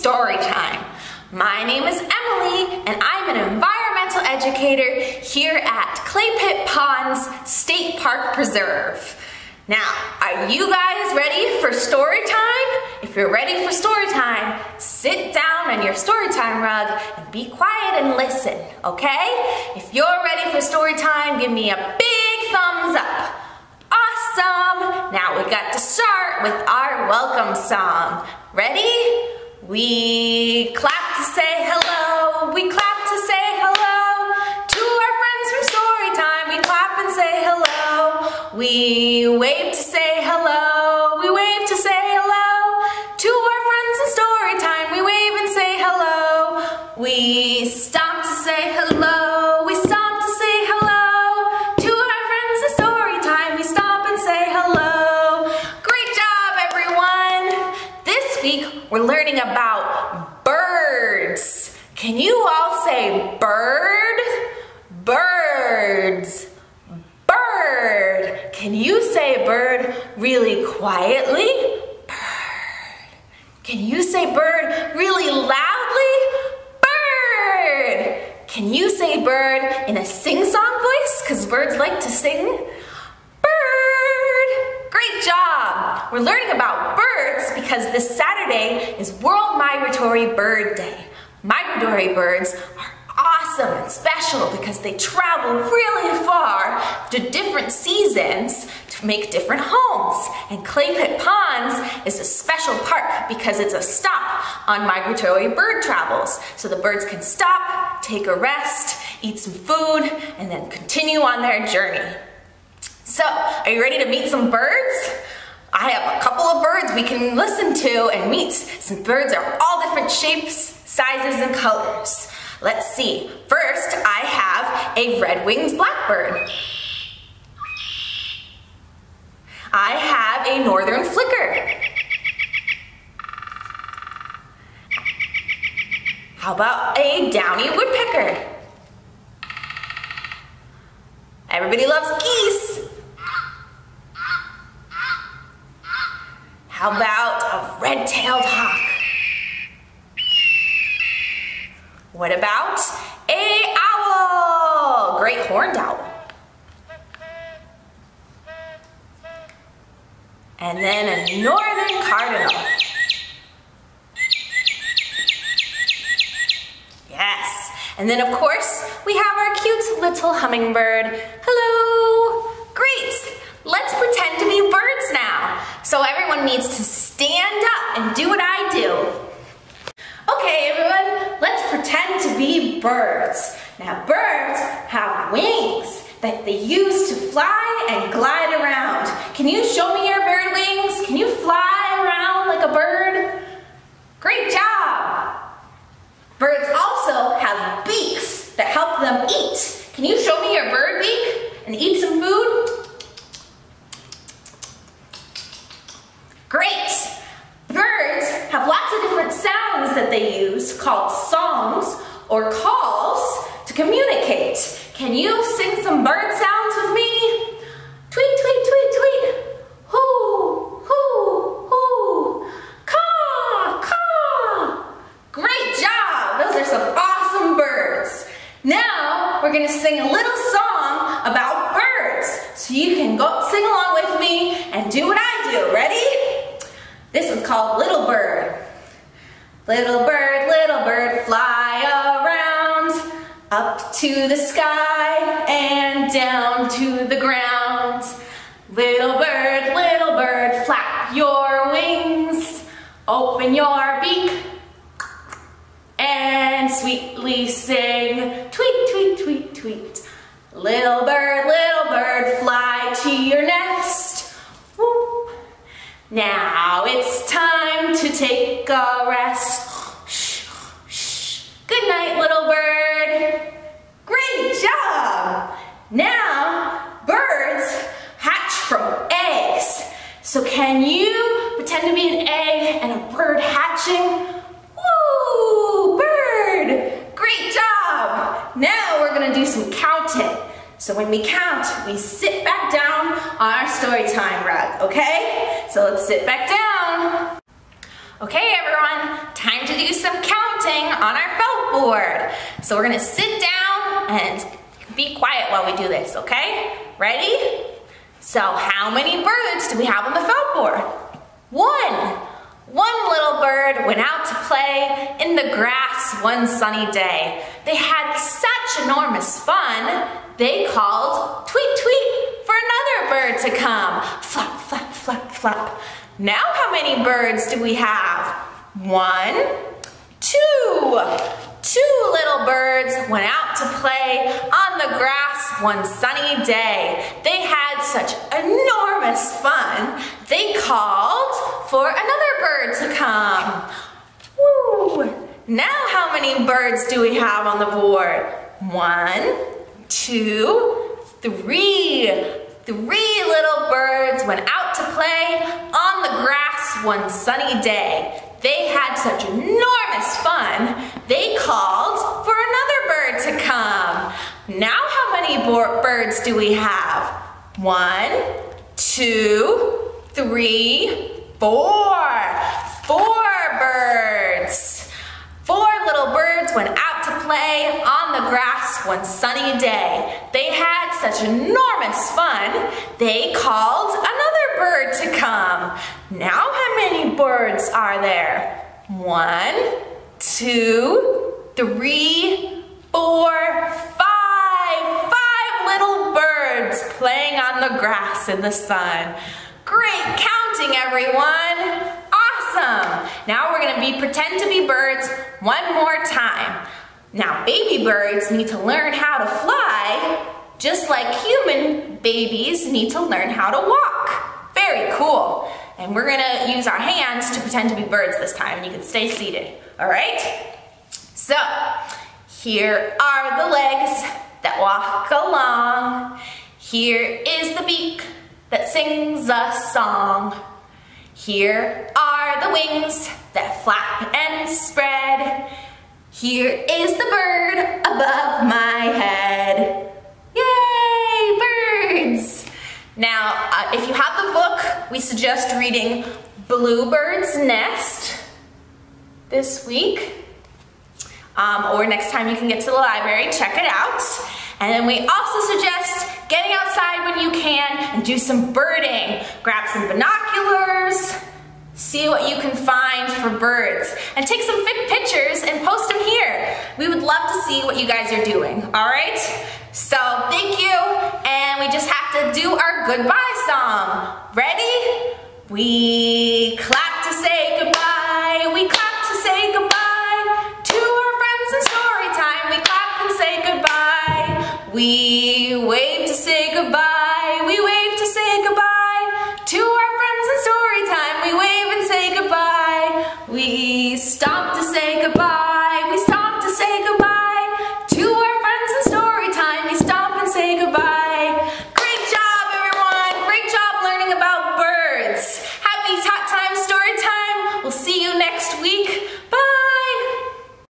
story time. My name is Emily and I'm an environmental educator here at Clay Pit Ponds State Park Preserve. Now, are you guys ready for story time? If you're ready for story time, sit down on your story time rug and be quiet and listen, okay? If you're ready for story time, give me a big thumbs up. Awesome! Now we got to start with our welcome song. Ready? We clap to say hello. We clap to say hello to our friends from story time. We clap and say hello. We wave to say hello. We wave to say hello to our friends in story time. We wave and say hello. We stomp to say hello. We stomp to say hello to our friends in story time. We stomp and say hello. Great job, everyone. This week we're learning about birds. Can you all say bird? Birds. Bird. Can you say bird really quietly? Bird. Can you say bird really loudly? Bird. Can you say bird in a sing-song voice? Because birds like to sing. Bird. Great job. We're learning about birds because this Saturday is World Migratory Bird Day. Migratory birds are awesome and special because they travel really far to different seasons to make different homes. And Clay Pit Ponds is a special park because it's a stop on migratory bird travels. So the birds can stop, take a rest, eat some food, and then continue on their journey. So, are you ready to meet some birds? I have a couple of birds we can listen to and meet. Some birds are all different shapes, sizes, and colors. Let's see. First, I have a red-winged blackbird. I have a northern flicker. How about a downy woodpecker? Everybody loves geese. How about a red-tailed hawk? What about an owl? Great horned owl. And then a northern cardinal. Yes. And then of course, we have our cute little hummingbird. Hello. Great. Let's pretend to be birds now. So everyone needs to stand up and do what I do. Okay, everyone, let's pretend to be birds. Now, birds have wings that they use to fly and glide around. Can you show me your bird wings? Can you fly around like a bird? Great job. Birds also have beaks that help them eat. Can you show me your bird beak and eat some food? Great. Birds have lots of different sounds that they use called songs or calls to communicate. Can you sing some bird sounds with me? Tweet, tweet, tweet, tweet. Hoo, hoo, hoo. Caw, caw. Great job. Those are some awesome birds. Now we're going to sing a little song about birds. So you can go sing along with me and do what I do. Ready? This one's called Little Bird. Little bird, fly around, up to the sky and down to the ground. Little bird, flap your wings, open your beak, and sweetly sing, tweet, tweet, tweet, tweet. Little bird, fly to your nest. Whoop. Now it's time to take a rest. Shh, shh. Good night, little bird. Great job. Now, birds hatch from eggs. So can you pretend to be an egg and a bird hatching? Woo, bird. Great job. Now we're gonna do some counting. So when we count, we sit back down on our story time rug, okay? So let's sit back down. Okay, everyone, time to do some counting on our felt board. So we're gonna sit down and be quiet while we do this, okay? Ready? So how many birds do we have on the felt board? One. One little bird went out to play in the grass one sunny day. They had such enormous fun, they called tweet tweet for another bird to come. Flap, flap, flap, flap. Now how many birds do we have? One, two. Two little birds went out to play on the grass one sunny day. They had such enormous fun, they called for another bird to come. Woo! Now how many birds do we have on the board? One, two, three. Three little birds went out to play on the grass one sunny day. They had such enormous fun, they called for another bird to come. Now how many birds do we have? One, two, three, four. Four birds. Four little birds went out to play on the grass one sunny day. They had such enormous fun, they called another bird to come. Now how many birds are there? One, two, three, four, five. Five little birds playing on the grass in the sun. Great counting, everyone. Awesome. Now we're gonna pretend to be birds one more time. Now baby birds need to learn how to fly just like human babies need to learn how to walk. Very cool. And we're gonna use our hands to pretend to be birds this time, and you can stay seated, all right? So, here are the legs that walk along. Here is the beak that sings a song. Here are the wings that flap and spread. Here is the bird above my head. Yay, birds! Now, if you have the book, we suggest reading Bluebird's Nest this week. Or next time you can get to the library, check it out. And then we also suggest getting outside when you can and do some birding. Grab some binoculars, see what you can find for birds, and take some pictures and post them here. We would love to see what you guys are doing, all right? So thank you, and we just have to do our goodbye song. Ready? We clap to say goodbye, we clap to say goodbye to our friends in story time. We clap and say goodbye. We wave to say goodbye, we wave to say goodbye to our friends in story time. We wave and say goodbye. We